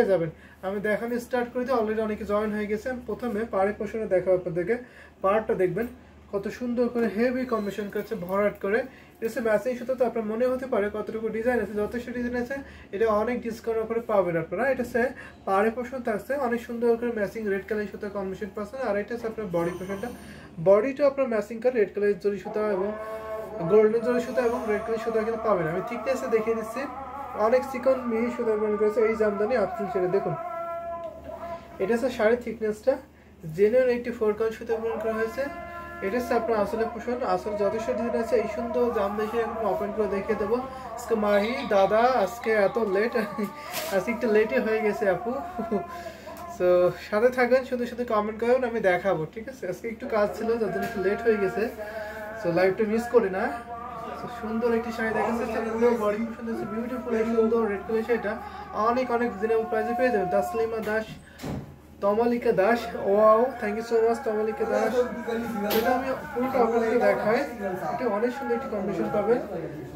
যাবেন। আমি দেখানো স্টার্ট করে দিই, অলরেডি অনেকে জয়েন হয়ে গেছে। প্রথমে পাড়ের পোর্শনে দেখাবো আপনাদেরকে। পাড়টা দেখবেন কত সুন্দর করে হেভি কম্বিনেশন করেছে, ভরাট করে। এটা ম্যাচিং সুতো, তো আপনার মনে হতে পারে কতটুকু ডিজাইন আছে, যথেষ্ট ডিজাইন আছে। এটা অনেক ডিসকাউন্ট করে পাবেন আপনারা। এটা হচ্ছে পাড়ের পোর্শন থাকছে অনেক সুন্দর করে ম্যাচিং রেড কালার সুতো কম্বিনেশন পাচ্ছেন। আর এটা হচ্ছে আপনার বডি পোর্শনটা, বডিটা আপনার ম্যাচিং করে রেড কালার জরি সুতা এবং গোল্ডেন জরি সুতা এবং রেড কালার সুতা কিন্তু পাবেন। আমি থিকনেসে দেখিয়ে দিচ্ছি, অনেক চিকন মিহি সুতা ব্যবহার করেছে এই জামদানি আফসিল সেটা দেখুন। এটা হচ্ছে শাড়ির থিকনেসটা, জেনুইন 84 কাউন্ট সুতা ব্যবহার করা হয়েছে। এটা হচ্ছে আপনার আসলে পোষণ, আসলে যথেষ্ট ডিজাইন আছে। এই সুন্দর জামদানি এখন ওপেন করে দেখিয়ে দেবো। আজকে মাহি দাদা আজকে এত লেট, আজকে একটু লেটই হয়ে গেছে আপু। তো সাথে থাকবেন, শুধু শুধু কমেন্ট করবেন, আমি দেখাবো, ঠিক আছে? আজকে একটু কাজ ছিল যার জন্য একটু লেট হয়ে গেছে। তো লাইভটা মিস করি না। সুন্দর একটি শাড়ি দেখাচ্ছে, পুরো বডি সুন্দর, বিউটিফুল এই সুন্দর রেড কালার শাড়িটা অনেক অনেক রিজনেবল প্রাইসে পেয়ে যাবেন। Taslima Das, Tamalika Das, wow thank you so much Tamalika Das. এটা আমি পুরোটা আপনাদেরকে দেখাই। এটা অনেক সুন্দর একটি কম্বিনেশন পাবেন,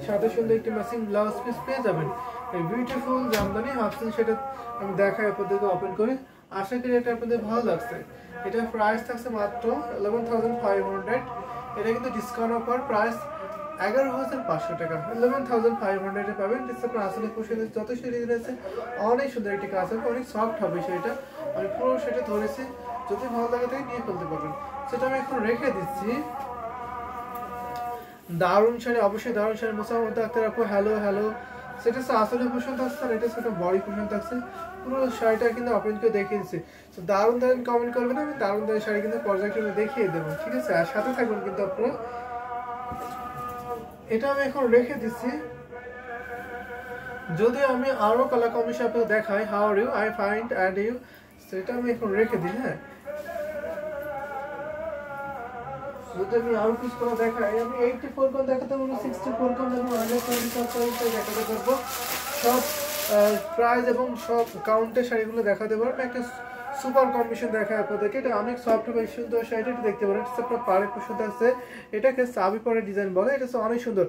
সাথে সুন্দর একটি ম্যাচিং ব্লাউজ পিস পেয়ে যাবেন। এই বিউটিফুল জামদানি হাফসিল সেটা আমি দেখাই আপনাদেরকে ওপেন করে। আশা করি এটা আপনাদের ভালো লাগছে। এটা প্রাইস থাকছে মাত্র 11,500। এটা কিন্তু ডিসকাউন্ট অফার, প্রাইস 11,500 টাকা, 11,500 পাবেন। আপনার আসলে পোশাকের যথেষ্ট ডিজাইন আছে, অনেক সুন্দর একটি কাজ হবে, অনেক সফট হবে সেটা। আমি পুরো সেটা ধরেছি, যদি ভালো লাগে তাকে নিয়ে ফেলতে পারবেন। সেটা আমি এখন রেখে দিচ্ছি। দারুণ শাড়ি, অবশ্যই দারুণ শাড়ি। মোসাম্মদ আক্তার আপু হ্যালো হ্যালো। সেটা হচ্ছে আসলে পোষণ থাকছে, আর এটা হচ্ছে বডি পোষণ থাকছে। পুরো শাড়িটা কিন্তু ওপেন করে দেখিয়ে দিচ্ছি। তো দারুণ দারুণ কমেন্ট করবেন, আমি দারুণ দারুণ শাড়ি কিন্তু পর্যায়ক্রমে দেখিয়ে দেবো, ঠিক আছে? আর সাথে থাকবেন কিন্তু আপনারা। এটা আমি এখন রেখে দিচ্ছি। যদি আমি আরো কালার কম্বিনেশন আপনাকে দেখাই, how are you, I fine and you, সেটা আমি এখন রেখে দিই। হ্যাঁ, যদি আমি আরো কিছু করে দেখাই, আমি 84 কোন দেখাতে পারবো, 64 কোন দেখাবো, 125 দেখাতে পারবো। সব প্রাইস এবং সব কাউন্টের শাড়িগুলো দেখাতে পারবো। একটা সুপার কম্বিনেশন দেখায় আপনাদেরকে। এটা অনেক সফট হবে, সুন্দর শাড়িটা এটা দেখতে পারেন। এটা আপনার পাড়ে পছন্দ আছে, এটাকে সাবি পরে ডিজাইন বলে। এটা অনেক সুন্দর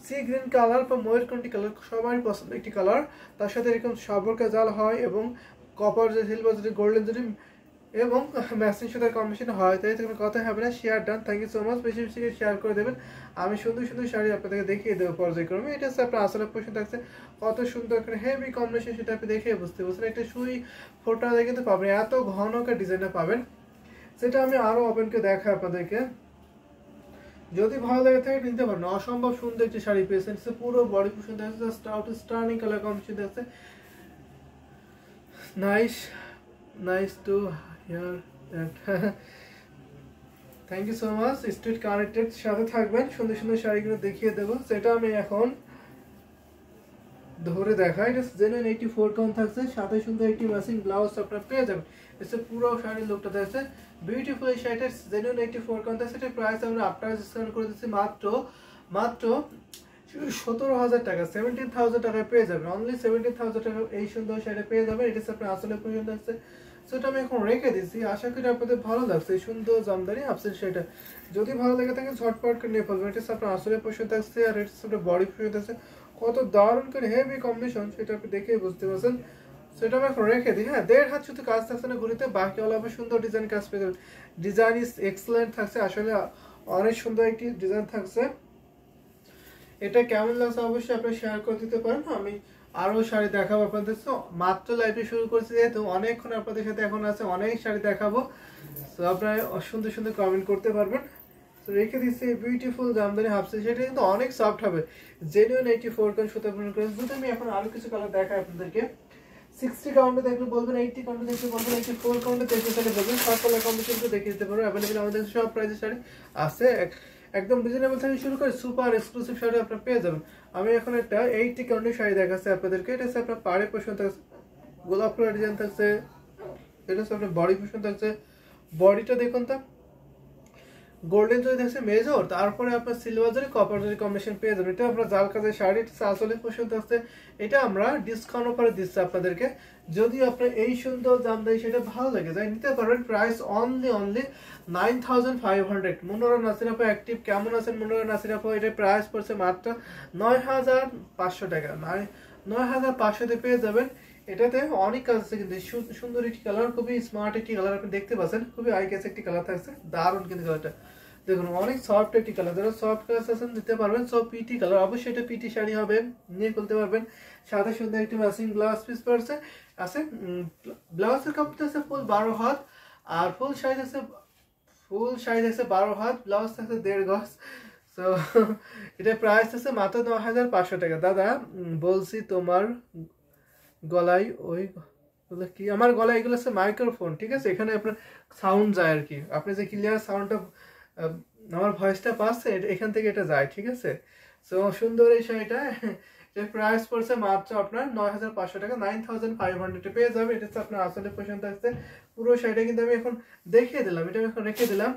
সি গ্রিন কালার বা ময়ূরকণ্ঠী কালার, সবারই পছন্দ একটি কালার। তার সাথে এরকম সাবরকা জাল হয় এবং কপার যে সিলভার যদি গোল্ডেন যদি এবং ম্যাচিং সুতার কম্বিনেশন হয়, তাই কোনো কথা হবে না। Share done, thank you so much. বেশি বেশি শেয়ার করে দেবেন, আমি সুন্দর সুন্দর শাড়ি আপনাদেরকে দেখিয়ে দেবো পর্যায়ক্রমে। এটা হচ্ছে আপনার আসলে পোশাক থাকছে, কত সুন্দর করে হেভি কম্বিনেশন সেটা আপনি দেখে বুঝতে পারছেন। একটা সুই ফোটা কিন্তু পাবেন, এত ঘন করে ডিজাইনটা পাবেন। সেটা আমি আরো ওপেন করে দেখাই আপনাদেরকে, যদি ভালো লাগে থাকে নিতে পারেন। অসম্ভব সুন্দর একটি শাড়ি পেয়েছেন, পুরো বডি পোষণ থাকছে, স্টার্নিং কালার কম্বিনেশন থাকছে। Nice nice to hear that, thank you so much. Street connected সাথে থাকবেন, সুন্দর সুন্দর শাড়িগুলো দেখিয়ে দেবো। সেটা আমি এখন ধরে দেখাই। এটা জেনুইন 84 কাউন্ট থাকছে, সাথে সুন্দর একটি ম্যাচিং ব্লাউজ আপনারা পেয়ে যাবেন। এটা পুরো শাড়ির লুকটা থাকছে বিউটিফুল। এই শাড়িটা জেনুইন 84 কাউন্ট থাকছে। এটা প্রাইস আমরা আপনারা ডিসকাউন্ট করে দিচ্ছি মাত্র 17,000 টাকা, 17,000 টাকায় পেয়ে যাবেন। অনলি 17,000 টাকা এই সুন্দর শাড়িটা পেয়ে যাবেন। এটা আপনার আসলে পছন্দ আছে, সেটা আমি এখন রেখে দিচ্ছি। আশা করি আপনাদের ভালো লাগছে এই সুন্দর জামদানি আফসিল শাড়িটা। যদি ভালো লাগে থাকে ঝটপট করে নিয়ে ফেলবেন। এটা আপনার আসলে পছন্দ থাকছে, আর এটা আপনার বডি পছন্দ আছে। কত দারুণ করে হেভি কম্বিনেশন সেটা আপনি দেখে বুঝতে পারছেন। সেটা আমি এখন রেখে দিই। হ্যাঁ, 1.5 হাত শুধু কাজ থাকছে না ঘুরিতে, বাকি অল হবে সুন্দর ডিজাইন কাজ পেয়ে যাবেন। ডিজাইন ইজ এক্সেলেন্ট থাকছে, আসলে অনেক সুন্দর একটি ডিজাইন থাকছে। এটা কেমন লাগছে অবশ্যই আপনি শেয়ার করে দিতে পারেন। আমি আরো শাড়ি দেখাবো আপনাদের। মাত্র লাইভে শুরু করছি যেহেতু অনেকক্ষণ আপনাদের সাথে এখন আছে, অনেক শাড়ি দেখাবো। তো আপনারা সুন্দর সুন্দর কমেন্ট করতে পারবেন। তো রেখে দিচ্ছি বিউটিফুল জামদানি হাফসিল, সেটা কিন্তু অনেক সফট হবে, জেনুইন 84 কাউন্ট সুতা ব্যবহার করে। যদি আমি এখন আরো কিছু কালার দেখাই আপনাদেরকে, 60 কাউন্টে দেখলে বলবেন, 80 কাউন্টে দেখলে বলবেন, 84 কাউন্টে দেখলে তাহলে বলবেন। সব কালার কম্বিনেশন দেখিয়ে দিতে পারবো। অ্যাভেলেবল আমাদের সব প্রাইসের শাড়ি আছে, একদম রিজনেবল থেকে শুরু করে সুপার এক্সক্লুসিভ শাড়ি আপনারা পেয়ে যাবেন। আমি এখন একটা 80 কাউন্টের শাড়ি দেখাচ্ছি আপনাদেরকে। এটা হচ্ছে আপনার পাড়ে পোষণ থাকছে, গোলাপ ফুলের ডিজাইন থাকছে। এটা হচ্ছে আপনার বডি পোষণ থাকছে, বডিটা দেখুন তো গোল্ডেন জরি থাকছে মেজর, তারপরে আপনার সিলভার জরি কপার জরি কম্বিনেশন পেয়ে যাবেন। এটা আপনার জাল কাজের শাড়ি, আসলে পছন্দ আছে। এটা আমরা ডিসকাউন্ট অফারে দিচ্ছি আপনাদেরকে। যদি আপনার এই সুন্দর জামদানি সেটা ভালো লাগে যায় নিতে পারবেন। Price only 9,500। মনোরা নাসির আপু অ্যাক্টিভ, কেমন আছেন মনোরা নাসির আপু? এটার প্রাইস পড়ছে মাত্র 9,500 টাকা, 9,500 পেয়ে যাবেন এটাতে অনেক কাজ আছে কিন্তু সুন্দর একটি কালার, খুবই স্মার্ট একটি কালার আপনি দেখতে পাচ্ছেন, খুবই আই ক্যাচ একটি কালার থাকছে, দারুণ কিন্তু কালারটা দেখুন, অনেক সফট একটি কালার, যারা সফট কালার আছেন দিতে পারবেন। সব পিটি কালার, অবশ্যই এটা পিটি শাড়ি হবে, নিয়ে খুলতে পারবেন। সাথে সুন্দর একটি ম্যাচিং ব্লাউজ পিস পড়ছে আছে, ব্লাউজের কাপড় আছে ফুল 12 হাত, আর ফুল সাইজ আছে 12 হাত, ব্লাউজ থাকছে 1.5 গজ। সো এটা প্রাইস আছে মাত্র 9,500 টাকা। দাদা বলছি তোমার গলায় ওই কি, আমার গলায় এগুলো হচ্ছে মাইক্রোফোন, ঠিক আছে, এখানে আপনার সাউন্ড যায় আর কি, আপনি যে ক্লিয়ার সাউন্ডটা আমার ভয়েসটা পাচ্ছে এখান থেকে এটা যায়, ঠিক আছে। সো সুন্দর এই শাড়িটা, এর প্রাইস পড়ছে মাত্র আপনার 9,500 টাকা, 9,500 পেয়ে যাবে। এটা হচ্ছে আপনার আসলে পছন্দ আসছে। পুরো শাড়িটা কিন্তু আমি এখন দেখিয়ে দিলাম, এটা আমি এখন রেখে দিলাম,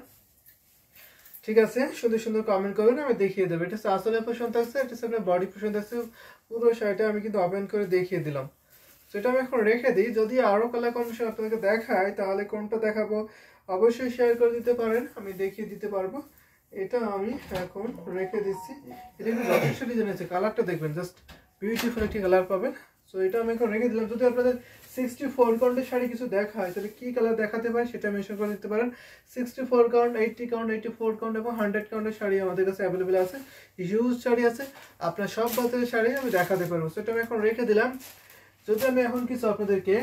ঠিক আছে। সুন্দর সুন্দর কমেন্ট করবেন, আমি দেখিয়ে দেবো। এটা হচ্ছে আসলে পছন্দ আসছে, এটা হচ্ছে আপনার বডি পছন্দ আসছে। পুরো শাড়িটা আমি কিন্তু ওপেন করে দেখিয়ে দিলাম। সেটা আমি এখন রেখে দিই। যদি আরও কালার কম্বিনেশন আপনাদেরকে দেখায় তাহলে কোনটা দেখাবো অবশ্যই শেয়ার করে দিতে পারেন, আমি দেখিয়ে দিতে পারবো। এটা আমি এখন রেখে দিচ্ছি। এটা কিন্তু যথেষ্ট ডিজাইন আছে, কালারটা দেখবেন, জাস্ট বিউটিফুল একটি কালার পাবেন। সো এটা আমি এখন রেখে দিলাম। যদি আপনাদের 64 কাউন্টের শাড়ি কিছু দেখায় তাহলে কী কালার দেখাতে পারে সেটা মেনশন করে দিতে পারেন। 64 কাউন্ট, 80 কাউন্ট, 84 কাউন্ট এবং 100 কাউন্টের শাড়ি আমাদের কাছে অ্যাভেলেবেল আছে, হিউজ শাড়ি আছে, আপনার সব বাজারের শাড়ি আমি দেখাতে পারবো। সেটা আমি এখন রেখে দিলাম। যদি আমি এখন কিছু আপনাদেরকে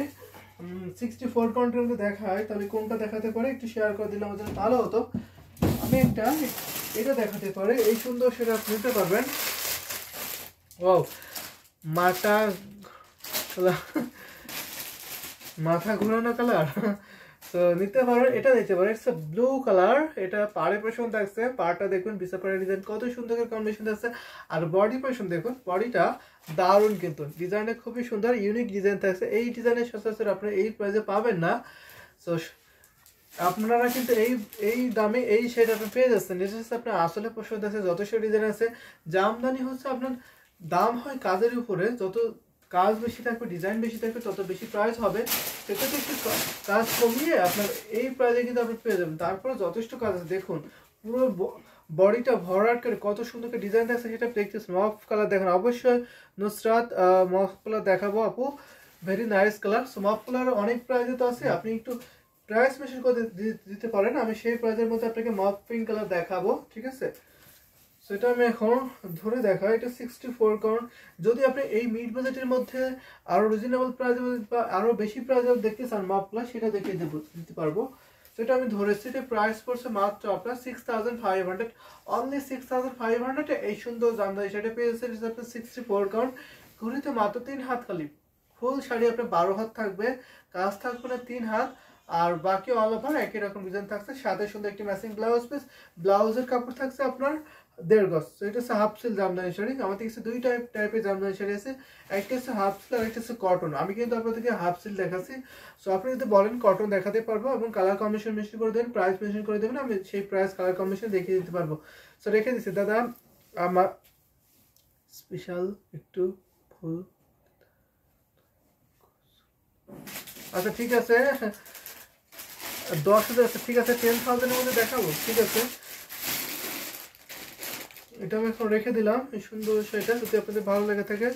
64 কাউন্টের মধ্যে দেখাই তাহলে কোনটা দেখাতে পারে একটু শেয়ার করে দিলে আমাদের ভালো হতো। আমি এটা দেখাতে পারে, এই সুন্দর সেটা আপনি নিতে পারবেন। ও মাথা ঘুরানো কালার, তো নিতে পারবেন, এটা নিতে পারেন। ইটস ব্লু কালার, এটা পাড়ে পোর্শন থাকছে, পাড়টা দেখুন বিসাপাড়া ডিজাইন কত সুন্দর কম্বিনেশন থাকছে। আর বডি পোর্শন দেখুন, বডিটা দারুণ কিন্তু, ডিজাইনটা খুবই সুন্দর, ইউনিক ডিজাইন থাকছে। এই ডিজাইনের সচরাচর আপনারা এই প্রাইসে পাবেন না। সো আপনারা কিন্তু এই দামে এই শাড়ি আপনি পেয়ে যাচ্ছেন। এটা আপনার আসলে পছন্দ আছে, যথেষ্ট ডিজাইন আছে। জামদানি হচ্ছে আপনার দাম হয় কাজের উপরে, যত কাজ বেশি থাকবে, ডিজাইন বেশি থাকবে, তত বেশি প্রাইস হবে। সেটাতে একটু কাজ কমিয়ে আপনার এই প্রাইসে কিন্তু আপনি পেয়ে যাবেন। তারপরে যথেষ্ট কাজ আছে, দেখুন পুরো বডিটা ভরাট করে কত সুন্দর করে ডিজাইন আছে, সেটা দেখতেছেন। মফ কালার দেখেন, অবশ্যই নুসরাত মফ কালার দেখাবো আপু, very nice colour. So মফ colour অনেক প্রাইসে তো আছে, আপনি একটু প্রাইস মেশিন করে দিতে পারেন, আমি সেই প্রাইসের মধ্যে আপনাকে মফ পিঙ্ক কালার দেখাবো, ঠিক আছে। সেটা আমি এখন ধরে দেখাই। এটা 64 কাউন্ট। যদি আপনি এই মিড বাজেটের মধ্যে আরো রিজনেবল প্রাইসে বা আরো বেশি প্রাইসে দেখতে চান মাপলা, সেটা দেখিয়ে দিতে পারবো। সেটা আমি ধরেছি, এটা প্রাইস পড়ছে মাত্র আপনার 6,500, অনলি 6,500 এই সুন্দর জামদানি শাড়ি পেয়েছে। আপনার 64 কাউন্ট, ঘুরিতে মাত্র 3 হাত খালি, ফুল শাড়ি আপনার 12 হাত থাকবে, কাজ থাকবে না 3 হাত, আর বাকি অল ওভার একই রকম ডিজাইন থাকছে। সাথে সুন্দর একটি ম্যাচিং ব্লাউজ পিস, ব্লাউজের কাপড় থাকছে আপনার 1.5 গজ। তো এটা হচ্ছে হাফ সিল জামদানি শাড়ি। আমাদের কাছে দুই টাইপের জামদানি শাড়ি আছে, একটা হচ্ছে হাফ সিল আর একটা হচ্ছে কটন। আমি কিন্তু আপনাদেরকে হাফ সিল দেখাচ্ছি। সো আপনি যদি বলেন কটন দেখাতে পারবো, এবং কালার কম্বিনেশন মেনশন করে দেবেন, প্রাইস মেনশন করে দেবেন, আমি সেই প্রাইস কালার কম্বিনেশন দেখিয়ে দিতে পারবো। সো রেখে দিচ্ছি দাদা, আমার স্পেশাল একটু ফুল। আচ্ছা ঠিক আছে, 10,000 আছে, ঠিক আছে 10,000 এর মধ্যে দেখাবো, ঠিক আছে। এটা আমি এখন রেখে দিলাম, এই সুন্দর শাড়িটা যদি আপনাদের ভালো লেগে থাকে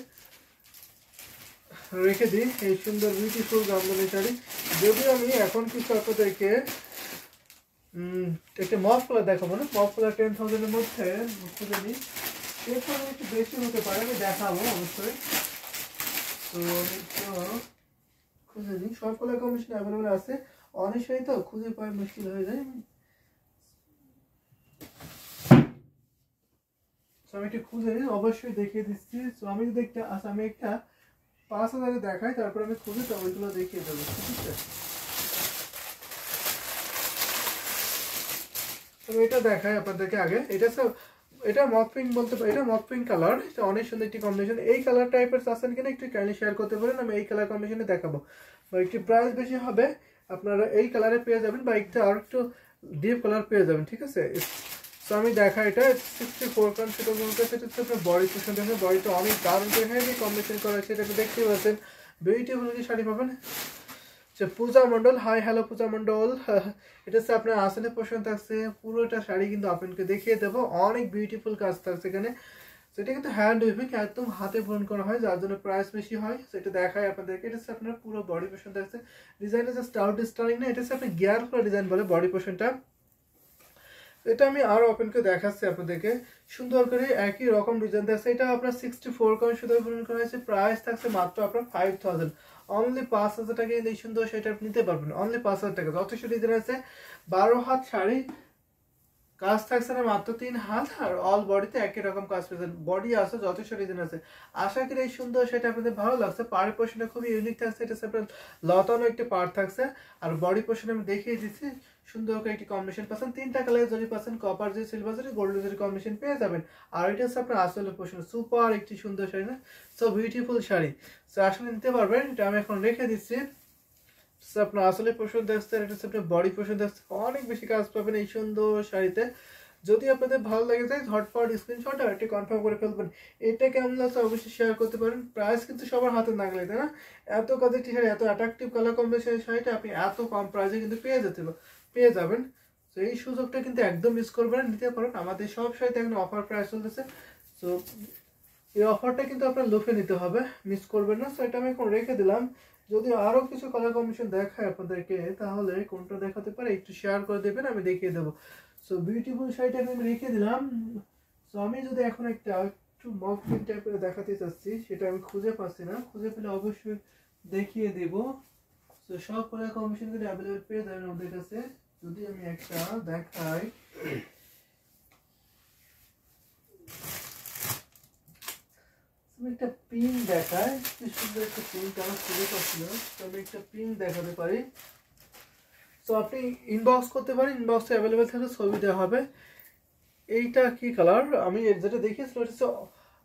রেখে দিই, এই সুন্দর বিউটিফুল জামদানি শাড়ি। যদিও আমি এখন কিছু আপনাদেরকে একটা মফ কালার দেখাবো না, মফ কালার 10,000 এর মধ্যে খুঁজে নিই, 10,000 একটু বেশি হতে পারে, আমি দেখাবো অবশ্যই। তো খুঁজে নিই, সব কালার কম্বিনেশন অ্যাভেলেবেল আছে, অনেক শাড়ি তো খুঁজে পাওয়া মুশকিল হয়ে যায়। আমি একটু খুঁজে নিই, অবশ্যই দেখিয়ে দিচ্ছি। তো আমি যদি আমি একটা 5,000 দেখাই, তারপর আমি খুঁজে তো ওইগুলো দেখিয়ে দেবো, ঠিক আছে। তবে এটা দেখাই আপনাদেরকে আগে, এটা মফ পিঙ্ক বলতে পারি, এটা মফ পিঙ্ক কালার, এটা অনেক সুন্দর একটি কম্বিনেশন। এই কালার টাইপের আছেন কিনা একটু কাইন্ডলি শেয়ার করতে পারেন, আমি এই কালার কম্বিনেশনে দেখাবো। বা একটু প্রাইস বেশি হবে, আপনারা এই কালারে পেয়ে যাবেন, বা আর একটু ডিপ কালার পেয়ে যাবেন, ঠিক আছে। সো আমি দেখা, এটা 64 কারণ সেটা বলতে সেটা হচ্ছে আপনার বডি পোর্শন দেখেন, বডিটা অনেক দারুণ করে হেভি কম্বিনেশন করা আছে, এটা দেখতেই পাচ্ছেন। বিউটিফুল শাড়ি পাবেন। পূজা মন্ডল, হাই হ্যালো পূজা মন্ডল, এটা হচ্ছে আপনার আসলে পোর্শন থাকছে, পুরোটা শাড়ি কিন্তু আপনাকে দেখিয়ে দেবো, অনেক বিউটিফুল কাজ থাকছে এখানে। সেটা কিন্তু হ্যান্ড উইভিং, একদম হাতে বুনন করা হয়, যার জন্য প্রাইস বেশি হয়। সেটা দেখায় আপনাদেরকে। এটা হচ্ছে আপনার পুরো বডি পোর্শন থাকছে। ডিজাইনটা জাস্ট আউট স্টাইলিং না, এটা হচ্ছে আপনি গিয়ার করা ডিজাইন বলে বডি পোর্শনটা। এটা আমি আরো ওপেন করে দেখাচ্ছি আপনাদেরকে। সুন্দর করে একই রকম ডিজাইন থাকছে। এটা আপনার 64 কয়েন সুতো বুনন করা হয়েছে। প্রাইস থাকছে মাত্র আপনার 5000, অনলি 5000 টাকা। এই সুন্দর সেটা আপনি নিতে পারবেন অনলি 5000 টাকা। যথেষ্ট ডিজাইন আছে। 12 হাত শাড়ি, কাজ থাকছে না মাত্র 3 হাত, আর অল বডিতে একই রকম কাজ পেয়েছেন। বডি আছে, যথেষ্ট ডিজাইন আছে। আশা করি এই সুন্দর সেটা আপনাদের ভালো লাগছে। পাড়ের পোর্শনটা খুবই ইউনিক থাকছে। এটা আপনার লতানো একটি পার্ট থাকছে, আর বডি পোর্শন আমি দেখিয়ে দিচ্ছি। সুন্দর করে একটি কম্বিনেশন পাচ্ছেন, 3টা কালার জরি পাচ্ছেন, কপার জরি, সিলভার জরি, গোল্ড জরি কম্বিনেশন পেয়ে যাবেন। আর এটা হচ্ছে আপনার আসলে পোর্শন। সুপার একটি সুন্দর শাড়ি না, সো বিউটিফুল শাড়ি। সো আসলে নিতে পারবেন। এটা আমি এখন রেখে দিচ্ছি। আপনার আসলে পোর্শন দেখছেন, এটা হচ্ছে আপনার বডি পোর্শন দেখছেন। অনেক বেশি কাজ পাবেন এই সুন্দর শাড়িতে। যদি আপনাদের ভালো লাগে যায়, ঝটপট স্ক্রিনশট আর এটি কনফার্ম করে ফেলবেন। এটা কেমন লাগছে অবশ্যই শেয়ার করতে পারেন। প্রাইস কিন্তু সবার হাতে নাগলে, তাই না? এত কাজের টি শাড়ি, এত অ্যাট্রাকটিভ কালার কম্বিনেশনের শাড়িটা আপনি এত কম প্রাইসে কিন্তু পেয়ে যাবেন। তো এই সুযোগটা কিন্তু একদম মিস করবেন না, নিতে পারেন। আমাদের সব শাড়িতে এখন অফার প্রাইস চলতেছে। সো এই অফারটা কিন্তু আপনার লুফে নিতে হবে, মিস করবেন না। সো এটা আমি এখন রেখে দিলাম। যদি আরো কিছু কালার কম্বিনেশন দেখায় আপনাদেরকে, তাহলে কোনটা দেখাতে পারে একটু শেয়ার করে দেবেন, আমি দেখিয়ে দেবো। সো বিউটিফুল শাড়িটা আমি রেখে দিলাম। সো আমি যদি এখন একটু মক পিঙ্ক টাইপের দেখাতে চাচ্ছি, সেটা আমি খুঁজে পাচ্ছি না। খুঁজে পেলে অবশ্যই দেখিয়ে দেব। সো সব কালার কম্বিনেশন কিন্তু অ্যাভেলেবল পেয়ে যাবেন ওদের কাছে। যদি আমি একটা দেখাই, একটা পিঙ্ক দেখায়, কি সুন্দর একটা পিঙ্ক আমার খুঁজে পাচ্ছিল। তো আমি একটা পিঙ্ক দেখাতে পারি। তো আপনি ইনবক্স করতে পারেন, ইনবক্সে অ্যাভেলেবেল থাকলে ছবি দেওয়া হবে। এইটা কি কালার, আমি যেটা দেখিয়েছিলাম ওটা হচ্ছে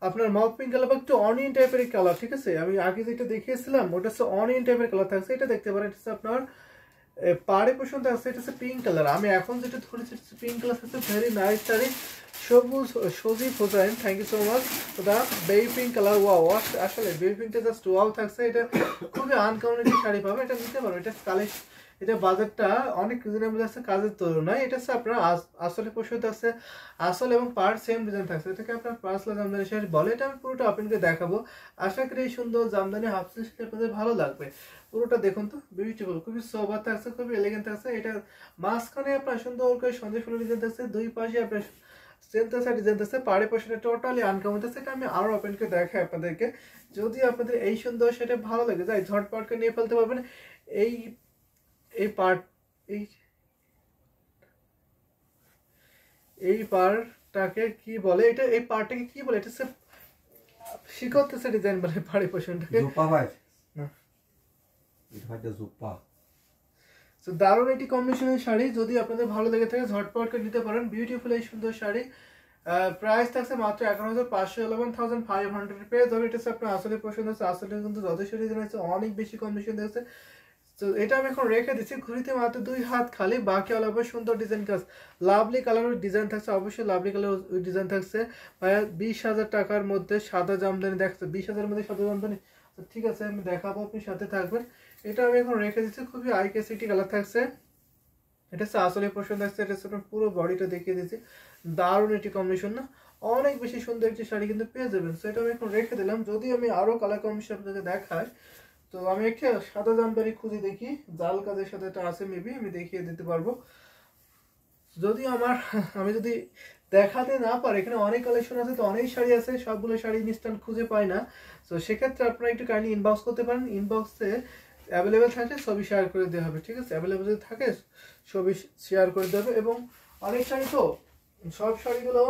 আপনার মক পিঙ্ক কালার বা একটু অনিয়ন টাইপের কালার, ঠিক আছে? আমি আগে যেটা দেখিয়েছিলাম ওটা হচ্ছে অনিয়ন টাইপের কালার থাকছে। এটা দেখতে পারেন, এটা হচ্ছে আপনার পাড়ে পোষণ থাকছে। এটা হচ্ছে পিঙ্ক কালার। আমি এখন যেটা ধরেছি পিঙ্ক কালার থাকছে। Very nice sari, Sabuj Sajib Hossain, thank you so much. The baby pink colour, wow, আসলে বেবি পিঙ্কটা জাস্ট ওয়াও থাকছে। এটা খুবই আনকমন একটি শাড়ি পাবে, এটা নিতে পারো। এটা কালেকশন, এটা বাজারটা অনেক রিজনেবল আছে কাজের তুলনায়। এটা হচ্ছে আপনার আসলে পোষণ থাকছে। আসল এবং পার সেম ডিজাইন থাকছে। এটাকে আপনার পার্সলা জামদানি শাড়ি বলে। এটা আমি পুরোটা আপনাকে দেখাবো। আশা করি এই সুন্দর জামদানি হাফ স্লিভ আপনাদের ভালো লাগবে। পুরোটা দেখুন তো, বিউটিফুল, খুবই সোবার থাকছে, খুবই এলিগেন্ট থাকছে। এটা মাঝখানে আপনার সুন্দর করে সন্দেশ ফুলের ডিজাইন থাকছে, দুই পাশে আপনার সেন্টার ডিজাইন থাকছে, পাড়ে পাশে টোটালি আনকমন থাকছে। এটা আমি আরো ওপেন করে দেখাই আপনাদেরকে। যদি আপনাদের এই সুন্দর সেটা ভালো লাগে যায়, ঝটপট করে নিয়ে ফেলতে পারবেন। এই এই পার্ট এই পার্টটাকে কি বলে, এটা এই পার্টটাকে কি বলে? এটা হচ্ছে শিখতেছে ডিজাইন বলে পাড়ে পোষণটাকে। না, দারুণ একটি কম্বিনেশনের শাড়ি। যদি আপনাদের ভালো লেগে থাকে, ঝটপট করে নিতে পারেন। বিউটিফুল এই সুন্দর শাড়ি। প্রাইস থাকছে মাত্র 11,500 পেয়ে যাবে। এটা হচ্ছে আপনার আসলে পছন্দ হচ্ছে। আসলে কিন্তু যথেষ্ট ডিজাইন আছে, অনেক বেশি কম্বিনেশন দেখছে। তো এটা আমি এখন রেখে দিচ্ছি। ঘুরিতে মাত্র 2 হাত খালি, বাকি অল ওভার সুন্দর ডিজাইন কাজ, লাভলি কালারের ডিজাইন থাকছে। অবশ্যই লাভলি কালার ডিজাইন থাকছে। 20,000 টাকার মধ্যে সাদা জামদানি দেখছে। 20,000 মধ্যে সাদা জামদানি, ঠিক আছে আমি দেখাবো, আপনি সাথে থাকবেন। এটা আমি এখন রেখে দিচ্ছি। খুবই আইকেসিটি কালার থাকছে। এটা হচ্ছে আসলে পোর্শন থাকছে। এটা হচ্ছে পুরো বডিটা দেখিয়ে দিচ্ছি। দারুণ একটি কম্বিনেশন না, অনেক বেশি সুন্দর একটি শাড়ি কিন্তু পেয়ে যাবেন। তো এটা আমি এখন রেখে দিলাম। যদি আমি আরো কালার কম্বিনেশন আপনাকে দেখাই, তো আমি একটা সাদা জামদানি খুঁজে দেখি, জাল কাজের সাথে এটা আছে, মেবি আমি দেখিয়ে দিতে পারবো। যদি আমি যদি দেখাতে না পারি, এখানে অনেক কালেকশন আছে, তো অনেক শাড়ি আছে, সবগুলো শাড়ি ইনস্ট্যান্ট খুঁজে পাই না। তো সেক্ষেত্রে আপনারা একটু কাইন্ডলি ইনবক্স করতে পারেন। ইনবক্সে অ্যাভেলেবেল থাকলে ছবি শেয়ার করে দেওয়া হবে, ঠিক আছে? অ্যাভেলেবেল যদি থাকে ছবি শেয়ার করে দেবে। এবং অনেক শাড়ি তো সব শাড়িগুলো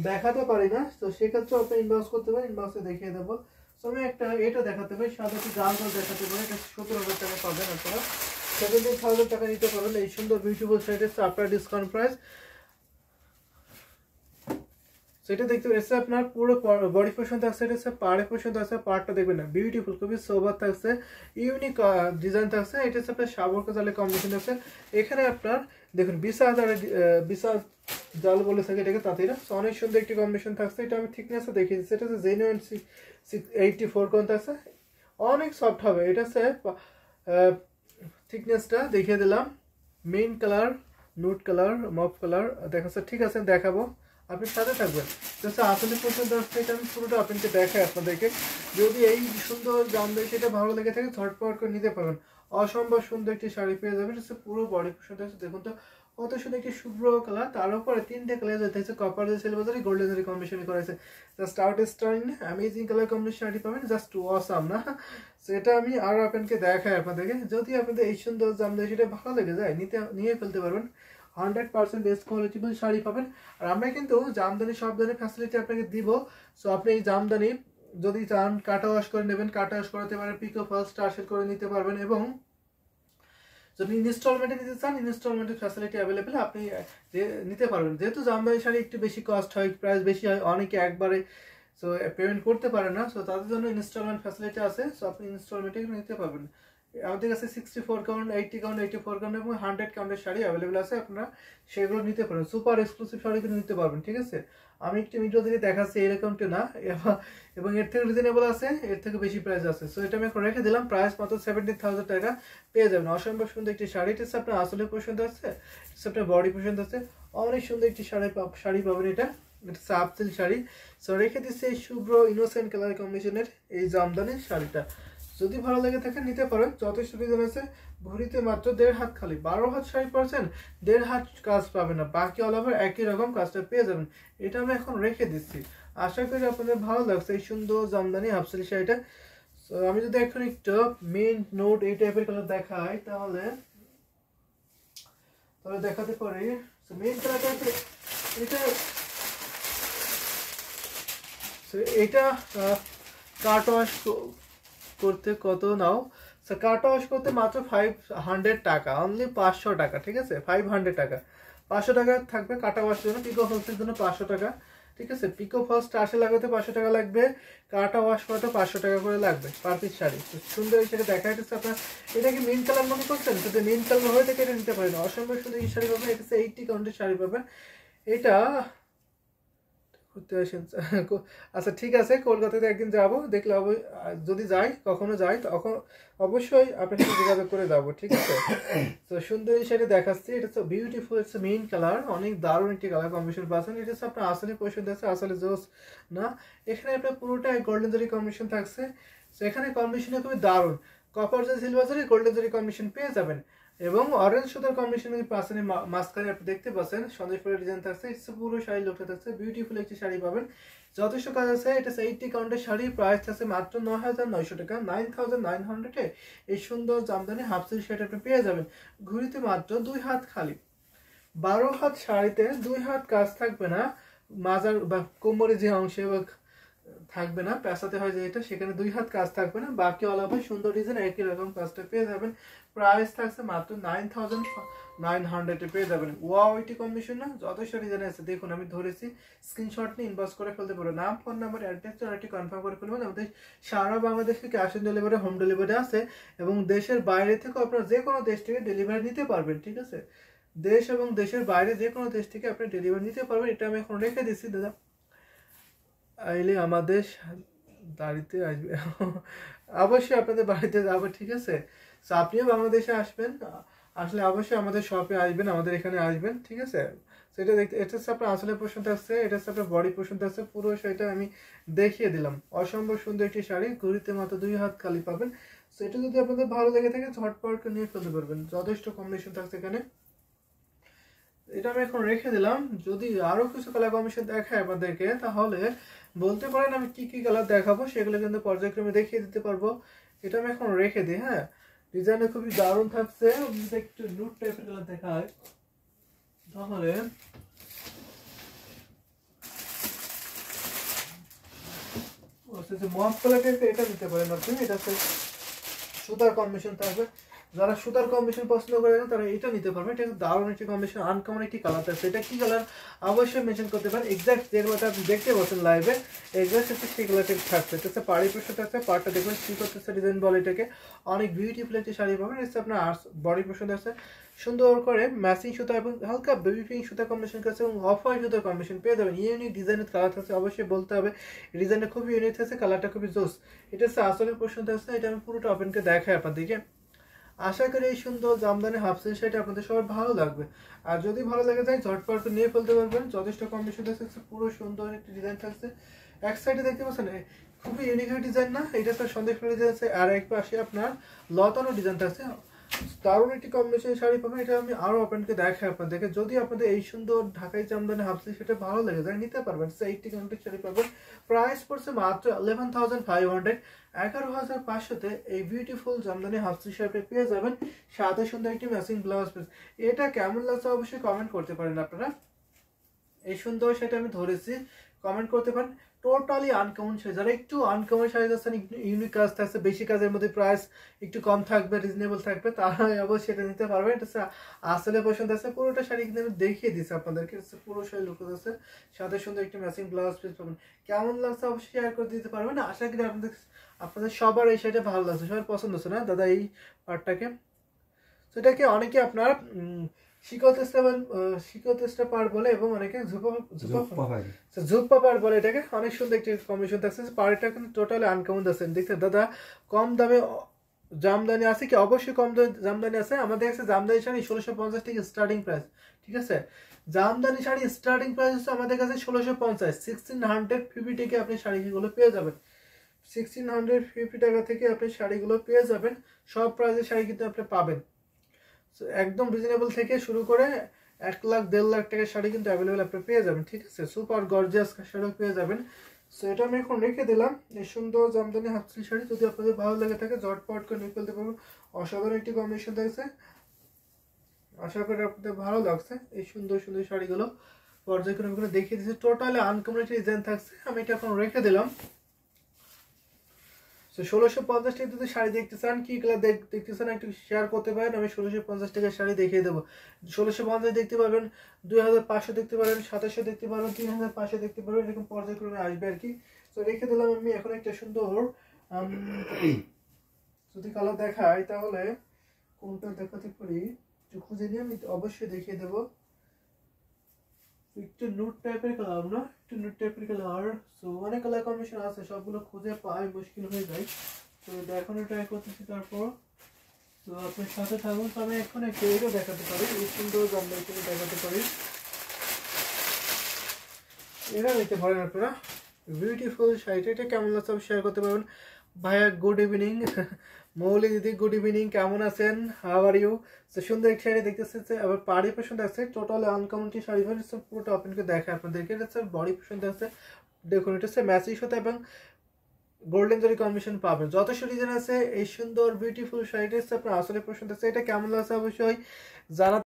দেখাতে পারি না, তো সেক্ষেত্রে আপনি ইনবক্স করতে পারেন, ইনবক্সে দেখিয়ে দেবো। তো আমি একটা এটা দেখাতে পারি, সাদাটি জাল দেখাতে পারি। এটা 17,000 টাকা পাবেন আপনারা। 17,000 টাকা নিতে পারবেন এই সুন্দর বিউটিফুল শাড়িটা আপনার ডিসকাউন্ট প্রাইস। সেটা দেখতে এসে আপনার পুরো বডি পোর্শন থাকছে। এটা হচ্ছে পাড়ে পোর্শন থাকছে। পাড়টা দেখবেন না, বিউটিফুল, খুবই সোবার থাকছে, ইউনিক ডিজাইন থাকছে। এটা হচ্ছে আপনার সাবর কাজালে কম্বিনেশন থাকছে। এখানে আপনার দেখুন বিশা জাল বলে থাকে এটাকে তাঁতিরা। অনেক সুন্দর একটি কম্বিনেশন থাকছে। এটা আমি থিকনেসটা দেখিয়ে দিচ্ছি। এটা হচ্ছে জেনুইন 84 কোণ থাকছে, অনেক সফট হবে। এটা হচ্ছে থিকনেসটা দেখিয়ে দিলাম। মেইন কালার নুট কালার, মফ কালার দেখাচ্ছে, ঠিক আছে দেখাবো। আপনি সাথে থাকবেন। জাস্ট আসলে পছন্দ আসছে, এটা আমি পুরোটা আপনাকে দেখাই আপনাদেরকে। যদি এই সুন্দর জামদানি সেটা ভালো লেগে থাকে ঝটপট করে নিতে পারবেন। অসম্ভব সুন্দর একটি শাড়ি পেয়ে যাবেন। পুরো বডি পোর্শনটা আছে দেখুন তো কত সুন্দর একটি শুভ্র কালার, তার উপরে 3টে কালার যেতে হচ্ছে কপার সিলভার গোল্ডেন কম্বিনেশন করা হয়েছে। Just outstanding amazing colour combination sari পাবেন, জাস্ট অসাম না? সেটা আমি আরো আপনাকে দেখাই আপনাদেরকে। যদি আপনাদের এই সুন্দর জামদানি সেটা ভালো লেগে যায় নিয়ে ফেলতে পারবেন। 100% বেস্ট কোয়ালিটিবল শাড়ি পাবেন। আর আমরা কিন্তু জামদানি সব ধরনের ফ্যাসিলিটি আপনাকে দিব। সো আপনি এই জামদানি যদি চান কাটা ওয়াশ করে নেবেন, কাটা ওয়াশ করাতে পারেন, পিকো ফার্স্ট টার্সেল করে নিতে পারবেন, এবং যদি ইনস্টলমেন্টে নিতে চান ইনস্টলমেন্টের ফ্যাসিলিটি অ্যাভেলেবেল আপনি নিতে পারবেন। যেহেতু জামদানি শাড়ি একটু বেশি কস্ট হয়, প্রাইস বেশি হয়, অনেকে একবারে সো পেমেন্ট করতে পারে না, সো তাদের জন্য ইনস্টলমেন্ট ফ্যাসিলিটি আছে। সো আপনি ইনস্টলমেন্টে নিতে পারবেন। আমাদের কাছে 64 কাউন্ট, 80 কাউন্ট, 84 কাউন্ট এবং 100 কাউন্টের শাড়ি অ্যাভেলেবেল আছে, আপনারা সেগুলো নিতে পারেন। সুপার এক্সক্লুসিভ শাড়িগুলো নিতে পারবেন, ঠিক আছে? আমি একটু ভিডিও থেকে দেখাচ্ছি, এরকমটা না, এবং এর থেকে রিজনেবল আছে, এর থেকে বেশি প্রাইস আছে। সো এটা আমি এখন রেখে দিলাম, প্রাইস মাত্র 70,000 টাকা পেয়ে যাবেন। অসম্ভব সুন্দর একটি শাড়ি, এটা আপনার আসলে পছন্দ আছে, এটা আপনার বডি পছন্দ আছে, অনেক সুন্দর একটি শাড়ি পাবেন। এটা সাফ সিল্ক শাড়ি। সো রেখে দিচ্ছে এই শুভ্র ইনোসেন্ট কালার কম্বিনেশনের এই জামদানির শাড়িটা। যদি ভালো লেগে থাকে নিতে পারেন, যথেষ্ট রিজন আছে। ঘড়িতে মাত্র 1.5 হাত খালি, 12 হাত শাড়ি পাচ্ছেন, 1.5 হাত কাজ পাবেন না, বাকি অল ওভার একই রকম কাজটা পেয়ে যাবেন। এটা আমি এখন রেখে দিচ্ছি, আশা করি আপনাদের ভালো লাগছে এই সুন্দর জামদানি হাফ সিল্ক শাড়িটা। সো আমি যদি এখন একটু মেন নোট এই টাইপের কালার দেখাই তাহলে দেখাতে পারি। মেন কালারটা এটা কাট ওয়াশ করতে কত নাও? কাট ওয়াশ করতে মাত্র 500 টাকা, অনলি 500 টাকা, ঠিক আছে? 500 টাকা, 500 টাকা থাকবে কাটা ওয়াশের জন্য, পিকো ফলসের জন্য 500 টাকা, ঠিক আছে? পিকো ফলস টার্সেল লাগাতে 500 টাকা লাগবে, কাটা ওয়াশ করতে 500 টাকা করে লাগবে পার পিস শাড়ি। সুন্দর এই শাড়ি দেখা যাচ্ছে আপনার। এটা কি মেন কালার মনে করছেন? যদি মেন কালার হয়ে থাকে এটা নিতে পারেন, অসম্ভব সুন্দর এই শাড়ি পাবেন। এটা 80 কাউন্টের শাড়ি পাবেন। এটা আচ্ছা ঠিক আছে, কলকাতাতে একদিন যাব, দেখলে যদি যাই, কখনো যাই তখন অবশ্যই আপনার সাথে যোগাযোগ করে যাবো, ঠিক আছে? তো সুন্দর এই শাড়ি দেখাচ্ছি, এটা হচ্ছে বিউটিফুল, ইটস মেইন কালার, অনেক দারুণ একটি কালার কম্বিনেশন পাচ্ছেন। এটা হচ্ছে আপনার আসলে পছন্দ আছে, আসলে জোস না? এখানে আপনার পুরোটা গোল্ডেন জরি কম্বিনেশন থাকছে। তো এখানে কম্বিনেশনটা খুবই দারুণ, কপার জরি সিলভার জরি গোল্ডেন জরি কম্বিনেশন পেয়ে যাবেন, এবং অরেঞ্জ সুতার কম্বিনেশন পাচ্ছেন। মাঝখানে আপনি দেখতে পাচ্ছেন সন্দেশ ফুলের ডিজাইন থাকছে, পুরো শাড়ি লোকটা থাকছে, বিউটিফুল একটি শাড়ি পাবেন, যথেষ্ট কাজ আছে। এটা 80 কাউন্টের শাড়ি, প্রাইস আছে মাত্র 9,900 টাকা, 9,900 এই সুন্দর জামদানি হাফ সিল্ক শাড়ি আপনি পেয়ে যাবেন। ঘুরিতে মাত্র 2 হাত খালি, 12 হাত শাড়িতে 2 হাত কাজ থাকবে না, মাজার বা কোমরের যে অংশে থাকবে না, পেঁচাতে হয় যেটা, সেখানে 2 হাত কাজ থাকবে না, বাকি অল ওভার সুন্দর ডিজাইন একই রকম কাজটা পেয়ে যাবেন। প্রাইস থাকছে মাত্র 9,900 পেয়ে যাবেন। ওয়াও, এটি কম্বিনেশন না? যথেষ্ট ডিজাইন আছে, দেখুন আমি ধরেছি, স্ক্রিনশট নিয়ে ইনবক্স করে ফেলতে পারো, নাম, ফোন নাম্বার, অ্যাড্রেস এটি কনফার্ম করে ফেলবেন। আমাদের সারা বাংলাদেশ থেকে cash on delivery, home delivery আছে, এবং দেশের বাইরে থেকে আপনারা যে কোনো দেশ থেকে ডেলিভারি নিতে পারবেন, ঠিক আছে? দেশ এবং দেশের বাইরে যে কোনো দেশ থেকে আপনি ডেলিভারি নিতে পারবেন। এটা আমি এখন রেখে দিচ্ছি, দাদা আইলে আমাদের বাড়িতে আসবে, অবশ্যই আপনাদের বাড়িতে যাবো, ঠিক আছে? তো আপনিও বাংলাদেশে আসবেন, আসলে অবশ্যই আমাদের শপে আসবেন, আমাদের এখানে আসবেন, ঠিক আছে? সেটা দেখতে, এটা হচ্ছে আপনার আসলে পোর্শন থাকছে, এটা হচ্ছে আপনার বডি পোর্শন থাকছে, পুরো শাড়িটা আমি দেখিয়ে দিলাম। অসম্ভব সুন্দর একটি শাড়ি, ঘুরিতে মাত্র 2 হাত খালি পাবেন। সেটা যদি আপনাদের ভালো লেগে থাকে ঝটপট নিয়ে ফেলতে পারবেন, যথেষ্ট কম্বিনেশন থাকছে এখানে। এটা আমি এখন রেখে দিলাম। যদি আরো কিছু কালার কম্বিনেশন দেখায় আপনাদেরকে তাহলে বলতে পারেন আমি কি কি কালার দেখাবো, সেগুলো কিন্তু পর্যায়ক্রমে দেখিয়ে দিতে পারবো। এটা আমি এখন রেখে দিই। হ্যাঁ, ডিজাইনটা খুবই দারুণ থাকছে, একটু নুট টাইপের কালার দেখায় তাহলে মফ কালার টাইপের এটা দিতে পারেন আপনি। এটা হচ্ছে সুতার কম্বিনেশন থাকবে, যারা সুতার কম্বিনেশন পছন্দ করে তারা এটা নিতে পারবে। এটা দারুণ একটি কম্বিনেশন, আনকমন একটি কালার থাকছে। এটা কি কালার অবশ্যই মেনশন করতে পারেন, এক্সাক্ট যে কালারটা আপনি দেখতে পাচ্ছেন লাইভে, এক্সাক্ট হচ্ছে সেই কালারটা থাকছে। এটা হচ্ছে পাড়ি পোশাক থাকছে, পাড়টা দেখবেন কি করতেছে ডিজাইন বলে এটাকে, অনেক বিউটিফুল একটি শাড়ি পাবেন। এটা আপনার বডি পোশাক আছে, সুন্দর করে ম্যাচিং সুতা এবং হালকা বেবি পিঙ্ক সুতা কম্বিনেশন করছে, এবং অফ হোয়াইট সুতার কম্বিনেশন পেয়ে যাবেন। ইউনিক ডিজাইনের কালার থাকছে, অবশ্যই বলতে হবে ডিজাইনটা খুবই ইউনিক থাকছে, কালারটা খুবই জোস। এটা হচ্ছে আসলে পোর্শন থাকছে, এটা আমি পুরোটা ওপেনকে দেখাই আপনাদেরকে। আশা করি এই সুন্দর জামদানি হাফ সিল্ক শাড়িটা আপনাদের সবার ভালো লাগবে। আর যদি ভালো লাগে যায় ঝটপট করে নিয়ে ফেলতে পারবেন, যথেষ্ট কম বেশি থাকছে, পুরো সুন্দর একটি ডিজাইন থাকছে। এক সাইডে দেখতে পাচ্ছেন খুবই ইউনিক ডিজাইন না, এটা তো সন্দেশ ডিজাইন আছে, আর এক পাশে আপনার লতানো ডিজাইন থাকছে, দারুণ একটি কম্বিনেশন শাড়ি পাবেন। এটা আমি আরো আপনাকে দেখাই আপনাদেরকে, যদি আপনাদের এই সুন্দর ঢাকাই জামদানি হাফ সিল্ক সেটা ভালো লাগে যায় নিতে পারবেন। এইটি কন্টেক্ট শাড়ি পাবেন, প্রাইস পড়ছে মাত্র 11,500, 11,500-তে এই beautiful Jamdani half silk sari পেয়ে যাবেন, সাথে সুন্দর একটি ম্যাচিং ব্লাউজ পিস। এটা কেমন লাগছে অবশ্যই কমেন্ট করতে পারেন আপনারা। এই সুন্দর সেটা আমি ধরেছি, কমেন্ট করতে পারেন। টোটালি আনকমন শাড়ি, যারা একটু আনকমন শাড়ি যাচ্ছেন, ইউনিক কাজ থাকছে, বেশি কাজের মধ্যে প্রাইস একটু কম থাকবে, রিজনেবল থাকবে, তারা অবশ্যই এটা নিতে পারবে। এটা আসলে পছন্দ আছে, পুরোটা শাড়ি কিন্তু আমি দেখিয়ে দিচ্ছি আপনাদেরকে, পুরো শাড়ি লুক আছে, সাথে সুন্দর একটি ম্যাচিং ব্লাউজ পিস পাবেন। কেমন লাগছে অবশ্যই শেয়ার করে দিতে পারবেন। আশা করি আপনাদের সবার এই শাড়িটা ভালো লাগছে, সবার পছন্দ হচ্ছে না দাদা এই পার্টটাকে। সেটাকে অনেকে আপনার শিকল তেস্তা পাড় বলে, এবং অনেকে ঝুপ্পা পাড় বলে এটাকে। অনেক সুন্দর একটি কম্বিনেশন থাকছে, পাড়টা কিন্তু টোটালি আনকমন আছে। দেখতে দাদা কম দামে জামদানি আছে কি? অবশ্যই কম দামে জামদানি আছে। আমাদের কাছে জামদানি শাড়ি 1650 থেকে স্টার্টিং প্রাইস, ঠিক আছে? জামদানি শাড়ি স্টার্টিং প্রাইস হচ্ছে আমাদের কাছে 1650, 1650 থেকে আপনি শাড়িগুলো পেয়ে যাবেন। 1650 টাকা থেকে আপনি শাড়িগুলো পেয়ে যাবেন, সব প্রাইসের শাড়ি কিন্তু আপনি পাবেন। একদম রিজনেবল থেকে শুরু করে 1 লাখ 1.5 লাখ টাকার শাড়ি কিন্তু অ্যাভেলেবেল আপনি পেয়ে যাবেন, ঠিক আছে? সুপার গর্জিয়াস শাড়ি পেয়ে যাবেন। সো এটা আমি এখন রেখে দিলাম, এই সুন্দর জামদানি হাফ সিল্ক শাড়ি। যদি আপনাদের ভালো লাগে থাকে ঝটপট করে নিয়ে ফেলতে পারবেন, অসাধারণ একটি কম্বিনেশন থাকছে। আশা করি আপনাদের ভালো লাগছে এই সুন্দর সুন্দর শাড়িগুলো, পর্যায়ক্রমে দেখিয়ে দিচ্ছি। টোটালি আনকমন একটি ডিজাইন থাকছে, আমি এটা এখন রেখে দিলাম। 1650 টাকা যদি শাড়ি দেখতে চান, কি কালার দেখতে চান একটু শেয়ার করতে পারেন, আমি 1650 টাকার শাড়ি দেখিয়ে দেবো। 1650 দেখতে পাবেন, 2500 দেখতে পারেন, 2700 দেখতে পারেন, 3500 দেখতে পারেন, এরকম পর্যায়ক্রমে আসবে আর কি। তো রেখে দিলাম আমি এখন একটা সুন্দর, যদি কালার দেখাই তাহলে কোনটা দেখাতে পারি একটু খুঁজে নিয়ে আমি অবশ্যই দেখিয়ে দেবো। একটু নুট টাইপের কালার না, একটু নুট টাইপের কালার। সো অনেক কালার কম্বিনেশন আছে, সবগুলো খুঁজে পাই মুশকিল হয়ে যায়। তো দেখানো ট্রাই করতেছি তারপর। তো আপনার সাথে থাকুন। তো আমি এখন একটু এটা দেখাতে পারি, এই সুন্দর জামদানি দেখাতে পারি, এটা নিতে পারেন আপনারা। বিউটিফুল শাড়িটা, এটা কেমন লাগছে শেয়ার করতে পারবেন। ভাইয়া গুড ইভিনিং, মৌলি দিদি গুড ইভিনিং, কেমন আছেন, হাউ আর ইউ? তো সুন্দর একটি শাড়ি দেখতেছে, আবার পাড়ি পছন্দ আছে, টোটাল আনকমন শাড়ি, পুরোটা আপনাকে দেখায় আপনাদেরকে। এটা হচ্ছে বডি পছন্দ আছে, দেখুন এটা হচ্ছে ম্যাচিং সাথে এবং গোল্ডেন জরি কম্বিনেশন পাবেন। যথেষ্ট ডিজাইন আছে, এই সুন্দর বিউটিফুল শাড়িটা হচ্ছে আপনার আসলে পছন্দ আছে। এটা কেমন লাগছে অবশ্যই জানা।